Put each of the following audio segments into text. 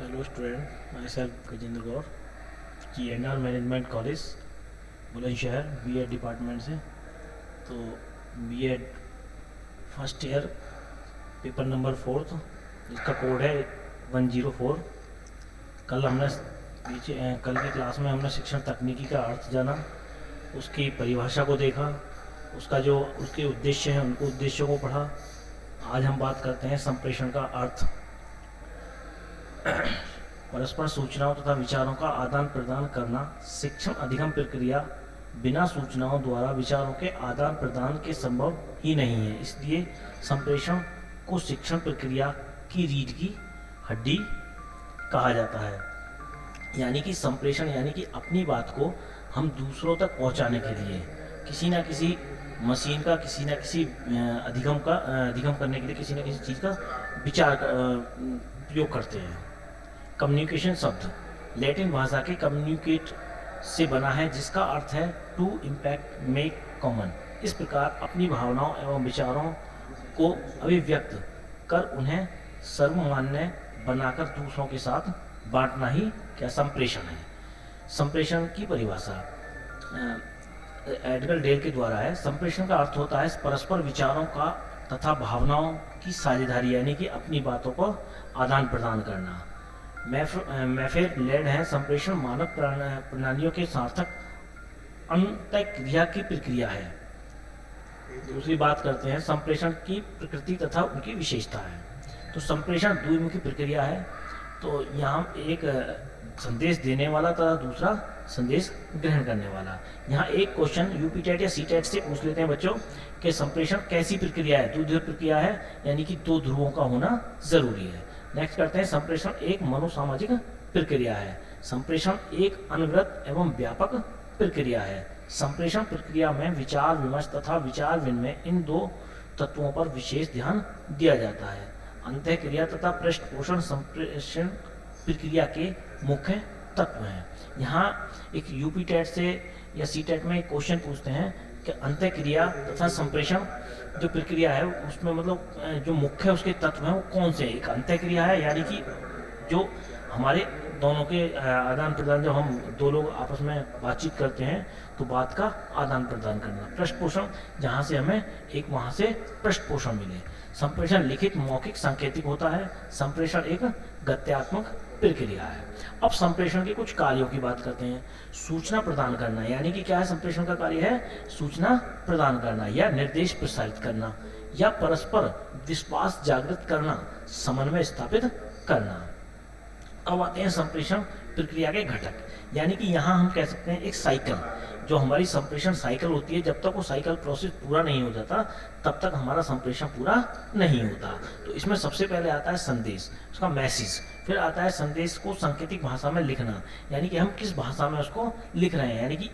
Hello student, my self Gajendra Gaur, GNR management college Bulandshahr, BEd department से। तो BEd first year, paper number 4, जिसका code है 104। कल की क्लास में हमने शिक्षण तकनीकी का अर्थ जाना, उसकी परिभाषा को देखा, उसके उद्देश्य हैं उनको उद्देश्यों को पढ़ा। आज हम बात करते हैं संप्रेषण का अर्थ। परस्पर सूचनाओं तथा विचारों का आदान प्रदान करना शिक्षण अधिगम प्रक्रिया बिना सूचनाओं द्वारा विचारों के आदान प्रदान के संभव ही नहीं है। इसलिए संप्रेषण को शिक्षण प्रक्रिया की रीढ़ की हड्डी कहा जाता है। यानी कि संप्रेषण यानी कि अपनी बात को हम दूसरों तक पहुंचाने के लिए किसी न किसी मशीन का, किसी न किसी अधिगम करने के लिए किसी न किसी चीज़ का विचार प्रयोग करते हैं। कम्युनिकेशन शब्द लैटिन भाषा के कम्युनिकेट से बना है, जिसका अर्थ है टू इम्पैक्ट मेक कॉमन। इस प्रकार अपनी भावनाओं एवं विचारों को अभिव्यक्त कर उन्हें सर्वमान्य बनाकर दूसरों के साथ बांटना ही क्या संप्रेषण है। संप्रेषण की परिभाषा एडगर डेल के द्वारा है। संप्रेषण का अर्थ होता है परस्पर विचारों का तथा भावनाओं की साझेदारी, यानी कि अपनी बातों को आदान प्रदान करना। मैफेर लेड है संप्रेषण मानव प्रणालियों के सार्थक अंतःक्रिया की प्रक्रिया है। दूसरी बात करते हैं संप्रेषण की प्रकृति तथा उनकी विशेषता है। तो संप्रेषण द्विमुखी प्रक्रिया है। तो यहाँ एक संदेश देने वाला तथा दूसरा संदेश ग्रहण करने वाला। यहाँ एक क्वेश्चन यूपी टेट या सी टेट से पूछ लेते हैं बच्चों कि संप्रेषण कैसी प्रक्रिया है। द्विध्रुव प्रक्रिया है, यानी कि दो ध्रुवों का होना जरूरी है। नेक्स्ट करते हैं संप्रेषण एक मनोसामाजिक प्रक्रिया है। संप्रेषण एक अनवरत एवं व्यापक प्रक्रिया है। संप्रेषण प्रक्रिया में विचार विमर्श तथा विचार विनिमय, इन दो तत्वों पर विशेष ध्यान दिया जाता है। अंतःक्रिया तथा पृष्ठपोषण संप्रेषण प्रक्रिया के मुख्य तत्व हैं। यहाँ एक यूपी टेट से या सी टेट में एक क्वेश्चन पूछते हैं कि अंतःक्रिया तथा संप्रेषण जो प्रक्रिया है उसमें मतलब जो मुख्य उसके तत्व हैं वो कौन से। एक अंतःक्रिया है, यानी कि जो हमारे दोनों के आदान प्रदान, जब हम दो लोग आपस में बातचीत करते हैं तो बात का आदान प्रदान करना। पृष्ठपोषण, जहाँ से हमें एक वहाँ से पृष्ठपोषण मिले। संप्रेषण लिखित, मौखिक, सांकेतिक होता है। संप्रेषण एक गत्यात्मक प्रक्रिया है। अब संप्रेषण के कुछ कार्यों की बात करते हैं। सूचना प्रदान करना, यानी कि क्या है संप्रेषण का कार्य है सूचना प्रदान करना या निर्देश प्रसारित करना या परस्पर विश्वास जागृत करना, समन्वय स्थापित करना। अब आते हैं संप्रेषण प्रक्रिया के घटक, यानी कि यहाँ हम कह सकते हैं एक साइकिल, जो हमारी संप्रेषण साइकिल होती है। जब तक वो साइकिल प्रोसेस पूरा नहीं हो जाता तब तक हमारा संप्रेषण पूरा नहीं होता। तो इसमें सबसे पहले आता है संदेश, उसका मैसेज। फिर आता है संदेश को सांकेतिक भाषा में लिखना, यानी कि हम किस भाषा में उसको लिख रहे हैं, यानी कि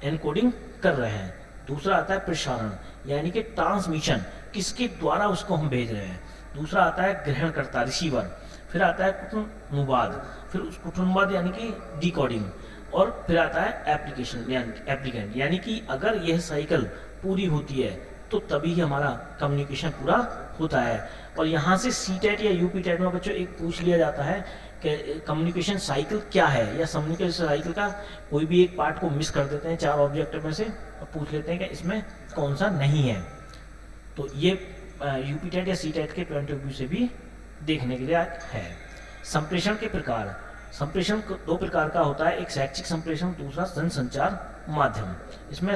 एनकोडिंग कर रहे हैं। दूसरा आता है प्रसारण, यानी कि ट्रांसमिशन, किसके द्वारा उसको हम भेज रहे हैं। दूसरा आता है ग्रहणकर्ता, रिसीवर। फिर आता है कुटुम्बवाद, फिर उस कुटुम्बवाद यानी कि डिकोडिंग। और फिर आता है एप्लीकेशन यानी एप्लीकेंट, यानी कि अगर यह साइकिल पूरी होती है तो तभी हमारा कम्युनिकेशन पूरा होता है। और यहाँ से सी टेट या यूपी टेट में बच्चों एक पूछ लिया जाता है कि कम्युनिकेशन साइकिल क्या है, या कम्युनिकेशन साइकिल का कोई भी एक पार्ट को मिस कर देते हैं 4 ऑब्जेक्ट में से और पूछ लेते हैं कि इसमें कौन सा नहीं है। तो ये यूपी टेट या सी टेट के पॉइंट ऑफ व्यू से भी देखने के लिए है। संप्रेषण के प्रकार, संप्रेषण दो प्रकार का होता है, एक शैक्षिक संप्रेषण, दूसरा जनसंचार माध्यम। इसमें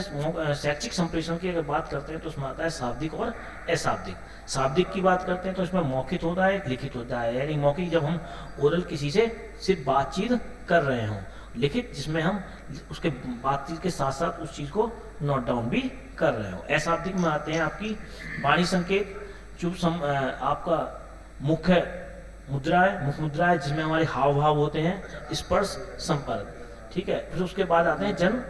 शैक्षिक संप्रेषण की अगर बात करते हैं तो उसमें आता है शाब्दिक और अशाब्दिक। शाब्दिक की बात करते हैं तो इसमें मौखिक होता है, लिखित होता है। यानी मौखिक जब हम ओरल किसी से सिर्फ बातचीत कर रहे हों, लिखित जिसमें हम उसके बातचीत के साथ साथ उस चीज़ को नोट डाउन भी कर रहे हो। अशाब्दिक में आते हैं आपकी वाणी संकेत, आपका मुख्य मुद्रा है, मुख मुद्रा है, जिसमें हमारे हाव भाव होते हैं, स्पर्श, संपर्क, ठीक है। फिर उसके बाद आते हैं जन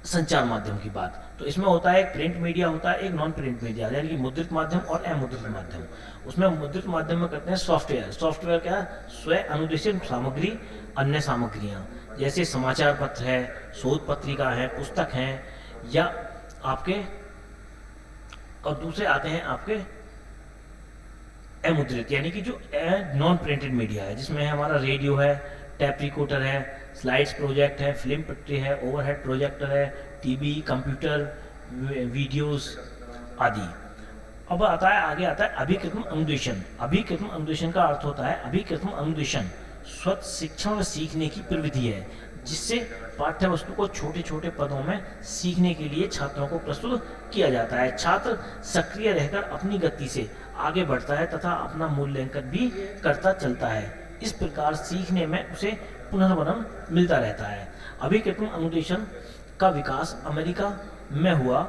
संचार माध्यम की बात। तो इसमें होता है एक प्रिंट मीडिया होता है, एक नॉन प्रिंट मीडिया, यानी कि मुद्रित माध्यम और अमुद्रित माध्यम। उसमें मुद्रित माध्यम में करते हैं सॉफ्टवेयर। सॉफ्टवेयर क्या है, स्व अनुदेशित सामग्री, अन्य सामग्रियाँ, जैसे समाचार पत्र है, शोध पत्रिका है, पुस्तक हैं, या आपके, और दूसरे आते हैं आपके अमुद्रित यानी कि जो नॉन प्रिंटेड मीडिया है, जिसमें हमारा रेडियो है, टैप रिकॉर्डर है, स्लाइड्स प्रोजेक्ट है, फिल्म पट्टी है, ओवरहेड प्रोजेक्टर है, टीवी, कंप्यूटर, वीडियोस आदि। अब आता है, आगे आता है अभिकृतम अनुदेशन। अभिकृतम अनुदेशन का अर्थ होता है, अभिकृतम अनुदेशन स्वतः शिक्षण व सीखने की प्रविधि है, जिससे पाठ्य वस्तु को छोटे छोटे पदों में सीखने के लिए छात्रों को प्रस्तुत किया जाता है। छात्र सक्रिय रहकर अपनी गति से आगे बढ़ता है तथा अपना मूल्यांकन भी करता चलता है। इस प्रकार सीखने में उसे पुनर्वनन मिलता रहता है। अभिकृतम अनुदेशन का विकास अमेरिका में हुआ।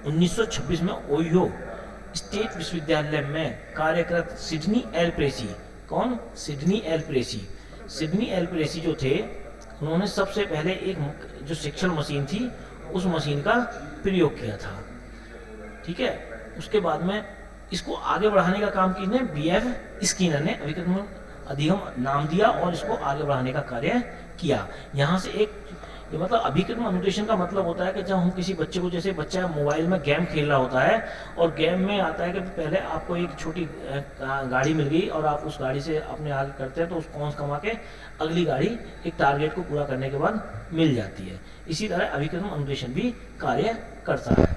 1926 में ओहियो स्टेट विश्वविद्यालय में कार्यरत सिडनी एल प्रेसी, कौन? Sidney L Pressey. Sidney L Pressey जो थे, उन्होंने सबसे पहले एक जो शिक्षण मशीन थी उस मशीन का प्रयोग किया था। ठीक है, उसके बाद में इसको आगे बढ़ाने का काम किसने? बीएफ स्किनर ने अभिकृतम अधिगम नाम दिया और इसको आगे बढ़ाने का कार्य किया। यहाँ से एक ये मतलब अभिकृतम अनुदेशन का मतलब होता है कि जब हम किसी बच्चे को, जैसे बच्चा मोबाइल में गेम खेल रहा होता है और गेम में आता है कि पहले आपको एक छोटी गाड़ी मिल गई और आप उस गाड़ी से अपने आगे करते हैं तो उस कौन कमा के अगली गाड़ी एक टारगेट को पूरा करने के बाद मिल जाती है। इसी तरह अभिकृतम अनुदेशन भी कार्य करता है।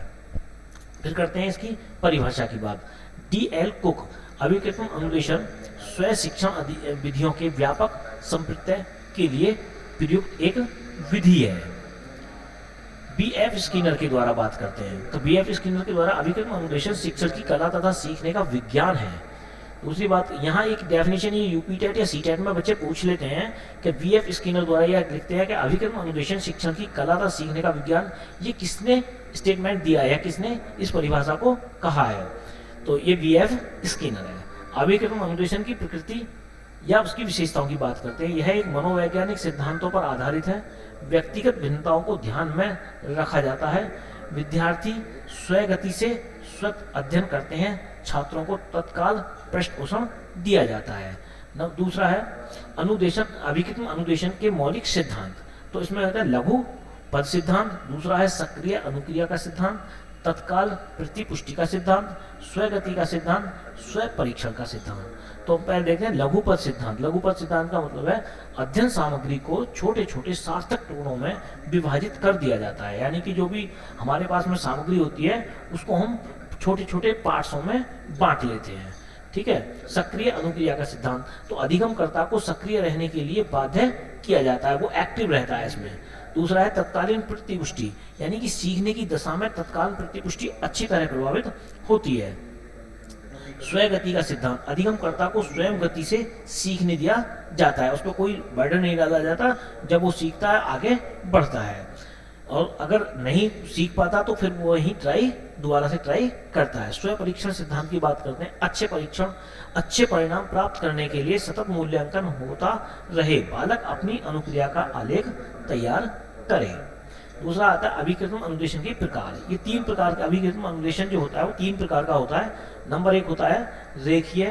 फिर करते हैं इसकी परिभाषा की बात। D.L. कुक, अभिकृतम अनुदेशन स्वयं शिक्षण विधियों के व्यापक संप्रत्यय के लिए प्रयुक्त एक विधि है। बीएफ स्किनर के द्वारा बात करते हैं तो बीएफ स्किनर के द्वारा अभिकृतम अनुदेशन शिक्षण की कला तथा सीखने का विज्ञान है। दूसरी बात, यहाँ एक डेफिनेशन ये यूपी टेट या सी टेट में बच्चे पूछ लेते हैं कि बीएफ स्किनर द्वारा यह लिखते हैं कि अभिकृतम अनुदेशन शिक्षण की कला तथा सीखने का विज्ञान, ये किसने स्टेटमेंट दिया है, किसने इस परिभाषा को कहा है? तो ये बीएफ स्किनर है। अभिकृतम अनुदेशन की प्रकृति या उसकी विशेषताओं की बात करते हैं। यह एक मनोवैज्ञानिक सिद्धांतों पर आधारित है। व्यक्तिगत भिन्नताओं को ध्यान में रखा जाता है। विद्यार्थी स्वगति से स्वतः अध्ययन करते हैं। छात्रों को तत्काल पृष्ठपोषण दिया जाता है। दूसरा है अनुदेशन, अभिकृतम अनुदेशन के मौलिक सिद्धांत। तो इसमें होता है लघु पद सिद्धांत, दूसरा है सक्रिय अनुक्रिया का सिद्धांत, तत्काल प्रतिपुष्टि का सिद्धांत, स्वगति का सिद्धांत, स्व परीक्षण का सिद्धांत। तो पहले देखते हैं लघु पद सिद्धांत। लघु पद सिद्धांत का मतलब है अध्ययन सामग्री को छोटे छोटे सार्थक टुकड़ों में विभाजित कर दिया जाता है। यानी कि जो भी हमारे पास में सामग्री होती है उसको हम छोटे छोटे पार्ट्सों में बांट लेते हैं। ठीक है। सक्रिय अनुक्रिया का सिद्धांत, तो अधिगमकर्ता को सक्रिय रहने के लिए बाध्य किया जाता है, वो एक्टिव रहता है इसमें। दूसरा है तत्कालीन प्रतिपुष्टि, यानी कि सीखने की दशा में तत्काल प्रतिपुष्टि अच्छी तरह प्रभावित होती है। स्वयं गति का सिद्धांत, अधिगमकर्ता को स्वयं गति से सीखने दिया जाता है, उस पर कोई बर्डन नहीं डाला जाता। जब वो सीखता है आगे बढ़ता है, और अगर नहीं सीख पाता तो फिर वो वही दोबारा से ट्राई करता है। स्वयं परीक्षण सिद्धांत की बात करते हैं। अच्छे परिणाम प्राप्त करने के लिए सतत मूल्यांकन होता रहे, बालक अपनी अनुक्रिया का आलेख तैयार करे। दूसरा आता है अभिकृतम अनुदेशन के प्रकार। ये 3 प्रकार का अभिकृतम अनुदेशन जो होता है वो 3 प्रकार का होता है। नंबर 1 होता है रेखीय,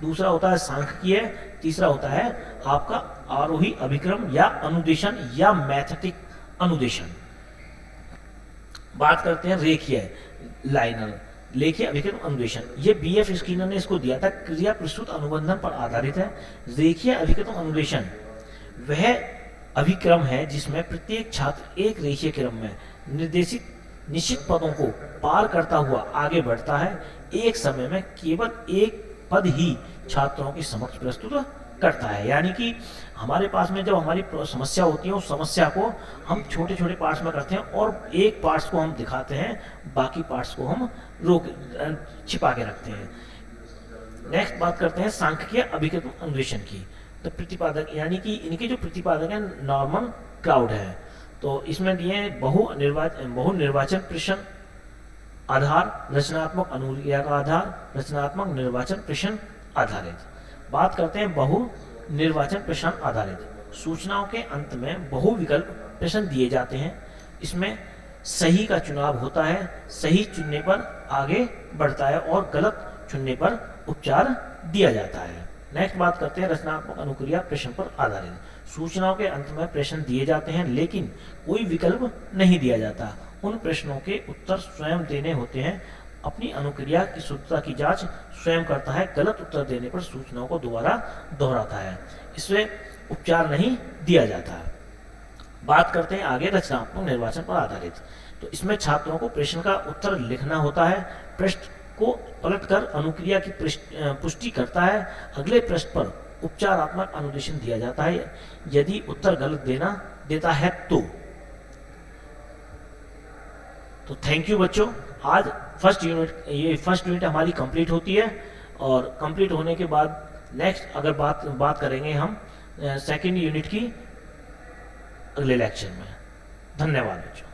दूसरा होता है सांख्यिकीय, तीसरा होता है आपका आरोही अभिक्रम या अनुदेशन या मैथेटिक अनुदेशन। बात करते हैं रेखीय लाइनर, लेखीय अभिक्रम अनुदेशन। ये बीएफ स्किनर ने इसको दिया था, क्रिया प्रस्तुत अनुबंधन पर आधारित है। रेखीय अभिक्रम अनुदेशन वह अभिक्रम है जिसमें प्रत्येक छात्र एक रेखीय क्रम में निर्देशित निश्चित पदों को पार करता हुआ आगे बढ़ता है। एक समय में केवल एक पद ही छात्रों के समक्ष प्रस्तुत करता है। यानी कि हमारे पास में जब हमारी समस्या होती है उस समस्या को हम छोटे छोटे पार्ट्स में करते हैं और एक पार्ट्स को हम दिखाते हैं, बाकी पार्ट्स को हम छिपा के रखते हैं। नेक्स्ट बात करते हैं सांख्यिकीय अभिकृतम अनुदेशन की। तो प्रतिपादक, यानी कि इनके जो प्रतिपादक है नॉर्मन क्राउड है। तो इसमें दिए बहु निर्वाचन प्रश्न आधार, रचनात्मक अनुक्रिया का आधार, रचनात्मक निर्वाचन प्रश्न आधारित। बात करते हैं बहु निर्वाचन प्रश्न आधारित। सूचनाओं के अंत में बहु विकल्प प्रश्न दिए जाते हैं। इसमें सही का चुनाव होता है, सही चुनने पर आगे बढ़ता है और गलत चुनने पर उपचार दिया जाता है। नेक्स्ट बात करते हैं रचनात्मक अनुक्रिया प्रश्न पर आधारित। सूचनाओं के अंत में प्रश्न दिए जाते हैं लेकिन कोई विकल्प नहीं दिया जाता। उन प्रश्नों के उत्तर स्वयं देने होते हैं अपनी अनुक्रिया की शुद्धता की जांच स्वयं करता है, गलत उत्तर देने पर सूचनाओं को दोबारा दोहराता है। इससे उपचार नहीं दिया जाता। बात करते हैं आगे रचनात्मक निर्वाचन पर आधारित। तो इसमें छात्रों को प्रश्न का उत्तर लिखना होता है, पृष्ठ को पलटकर अनुक्रिया की पुष्टि करता है, अगले पृष्ठ पर उपचारात्मक अनुदेशन दिया जाता है, यदि उत्तर गलत देता है तो थैंक यू बच्चों। आज फर्स्ट यूनिट हमारी कंप्लीट होती है, और कंप्लीट होने के बाद नेक्स्ट अगर बात करेंगे हम सेकंड यूनिट की अगले लेक्चर में। धन्यवाद बच्चों।